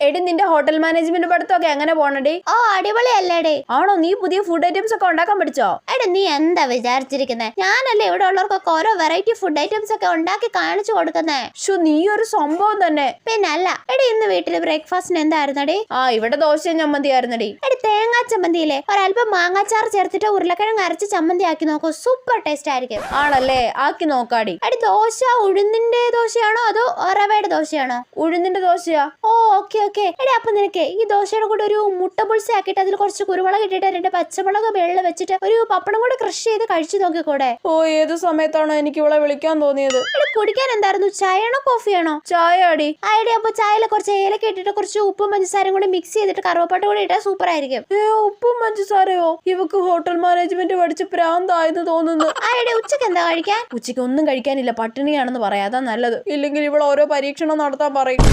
എടി നിന്റെ hotel management പഠിത്തമൊക്കെ എങ്ങനെ പോണടി? ഓ അടിപൊളിയല്ലേടി. ആണോ? നീ പുതിയ ഫുഡ് ഐറ്റംസ് ഒക്കെ ഉണ്ടാക്കാൻ പഠിച്ചോ? എടി നീ എന്താ വിചാരിച്ചിരിക്കുന്നേ? ഞാനല്ലേ ഇവിടെ ഉള്ളവർക്കൊക്കെ ഓരോ വെറൈറ്റി ഫുഡ് ഐറ്റംസ് ഒക്കെ ഉണ്ടാക്കി കാണിച്ചു കൊടുക്കുന്നേ. നീ ഒരു സംഭവം തന്നെ. പിന്നല്ല. എടി ഇന്ന് വീട്ടില് ബ്രേക്ക്ഫാസ്റ്റിന് എന്തായിരുന്നടി? ഇവിടെ ദോശയും ചമ്മന്തി ആയിരുന്നടി. എടി തേങ്ങാ ചമ്മന്തിയില്ലേ ഒരല്പം മാങ്ങാച്ചാർ ചേർത്തിട്ട് ഉരുളക്കിഴങ്ങ് അരച്ച് ചമ്മന്തി ആക്കി നോക്കൂ, സൂപ്പർ ടേസ്റ്റ് ആയിരിക്കും. ആണല്ലേ? ആക്കി നോക്കാടി. എടി ദോശ ഉഴുന്നിന്റെ ദോശയാണോ അതോ റവയുടെ ദോശയാണോ? ഉഴുന്നിന്റെ ദോശയാ. ഓ ഓക്കെ ഓക്കെ. എടി അപ്പൊ നിനക്ക് ഈ ദോശയുടെ കൂടെ ഒരു മുട്ട പുൾസ ആക്കിയിട്ട് അതിൽ കുറച്ച് കുരുമുളക് ഇട്ടിട്ട് 2 പച്ചമുളക് വെള്ളം വെച്ചിട്ട് ഒരു പപ്പടം കൂടെ ക്രഷ് ചെയ്ത് കഴിച്ചു നോക്കിക്കൂടെ? ഏത് സമയത്താണോ എനിക്ക് ഇവളെ വിളിക്കാൻ തോന്നിയത്? കുടിക്കാൻ എന്തായിരുന്നു? ചായയാണോ കോഫിയാണോ? ചായ അടി. ഐഡിയ. അപ്പൊ ചായയിൽ കുറച്ച് ഏലക്ക ഇട്ടിട്ട് കുറച്ച് ഉപ്പും പഞ്ചസാരയും കൂടി മിക്സ് ചെയ്തിട്ട് കറുവപ്പട്ട കൂടി ഇട്ടാൽ സൂപ്പർ ആയിരിക്കും. ഉപ്പും പഞ്ചസാരയോ? ഇവക്ക് ഹോട്ടൽ മാനേജ്മെന്റ് പഠിച്ച് പ്രാന്തായെന്ന് തോന്നുന്നു. ഐഡിയ. ഉച്ചക്ക് എന്താ കഴിക്കാൻ? ഉച്ചയ്ക്ക് ഒന്നും കഴിക്കാനില്ല, പട്ടിണിയാണെന്ന് പറയാതാ നല്ലത്. ഇല്ലെങ്കിൽ ഇവൾ ഓരോ പരീക്ഷണം നടത്താൻ പറയും.